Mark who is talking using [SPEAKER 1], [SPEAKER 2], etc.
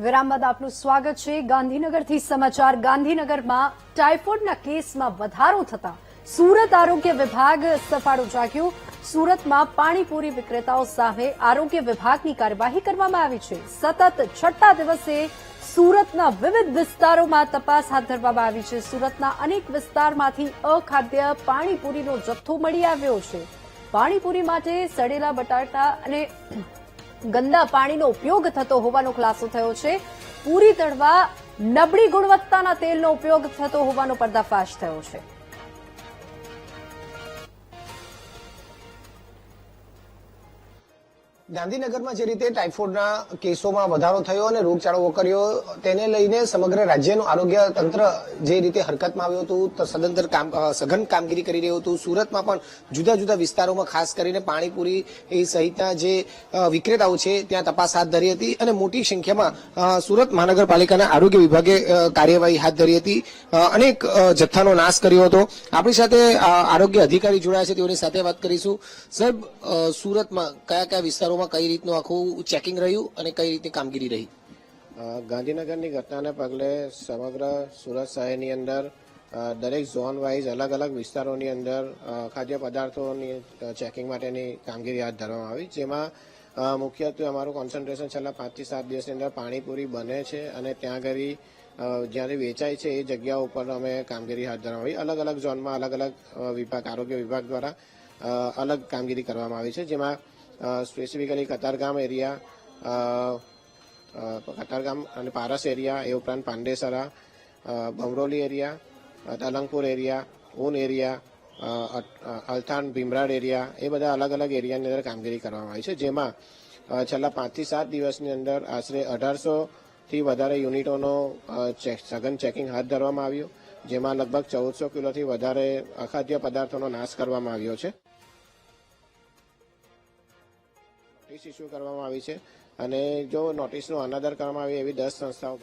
[SPEAKER 1] વિરામ બાદ આપનું સ્વાગત છે। ગાંધીનગરથી સમાચાર। ગાંધીનગરમાં ટાઇફોઇડના કેસમાં વધારો થતા સુરત આરોગ્ય વિભાગ સફાળો જાગ્યો। સુરતમાં પાણીપુરી વિક્રેતાઓ સામે આરોગ્ય વિભાગની કાર્યવાહી કરવામાં આવી છે। સતત છઠ્ઠા દિવસે સુરતના વિવિધ વિસ્તારોમાં તપાસ હાથ ધરવામાં આવી છે। સુરતના અનેક વિસ્તારમાંથી અખાદ્ય પાણીપુરીનો જથ્થો મળી આવ્યો છે। પાણીપુરી માટે સડેલા બટાટા અને ગંદા પાણીનો ઉપયોગ થતો હોવાનો ખુલાસો થયો છે। પૂરી તળવા નબળી ગુણવત્તાના તેલનો ઉપયોગ થતો હોવાનો પર્દાફાશ થયો છે।
[SPEAKER 2] ગાંધીનગરમાં જે રીતે ટાઇફોઇડના કેસોમાં વધારો થયો અને રોગચાળો વકર્યો તેને લઈને સમગ્ર રાજ્યનું આરોગ્ય તંત્ર જે રીતે હરકતમાં આવ્યું હતું સદંતર સઘન કામગીરી કરી રહ્યું હતું। સુરતમાં પણ જુદા જુદા વિસ્તારોમાં ખાસ કરીને પાણીપુરી સહિતના જે વિક્રેતાઓ છે ત્યાં તપાસ હાથ ધરી હતી અને મોટી સંખ્યામાં સુરત મહાનગરપાલિકાના આરોગ્ય વિભાગે કાર્યવાહી હાથ ધરી હતી। અનેક જથ્થાનો નાશ કર્યો હતો। આપણી સાથે આરોગ્ય અધિકારી જોડાયા છે, તેઓની સાથે વાત કરીશું। સાહેબ, સુરતમાં કયા કયા વિસ્તારોમાં કઈ રીતનું આખું ચેકિંગ રહ્યું અને કઈ રીતની કામગીરી રહી?
[SPEAKER 3] ગાંધીનગરની ઘટનાને પગલે સમગ્ર સુરત શહેરની અંદર દરેક ઝોન વાઇઝ અલગ અલગ વિસ્તારોની અંદર ખાદ્ય પદાર્થોની ચેકિંગ માટેની કામગીરી હાથ ધરવામાં આવી, જેમાં મુખ્યત્વે અમારું કોન્સન્ટ્રેશન છેલ્લા 5 થી 7 દિવસની અંદર પાણીપુરી બને છે અને ત્યાં આગળ જ્યારે વેચાય છે એ જગ્યાઓ ઉપર અમે કામગીરી હાથ ધરવામાં આવી। અલગ અલગ ઝોનમાં અલગ અલગ વિભાગ, આરોગ્ય વિભાગ દ્વારા અલગ કામગીરી કરવામાં આવી છે, જેમાં સ્પેસિફિકલી કતારગામ એરિયા, કતારગામ અને પારસ એરિયા, એ ઉપરાંત Pandesara, Bhamroli area, Talangpur area, Un area, Althan Bhimrad area, એ બધા અલગ અલગ એરિયાની અંદર કામગીરી કરવામાં આવી છે, જેમાં છેલ્લા 5 થી 7 દિવસની અંદર આશરે 1800થી વધારે યુનિટોનો સઘન ચેકિંગ હાથ ધરવામાં આવ્યું, જેમાં લગભગ 1400 કિલોથી વધારે અખાદ્ય પદાર્થોનો નાશ કરવામાં આવ્યો છે। નોટિસ ઇસ્યુ કરવામાં આવી છે અને જો નોટિસનો અનાદર કરવામાં આવે એવી 10 સંસ્થાઓ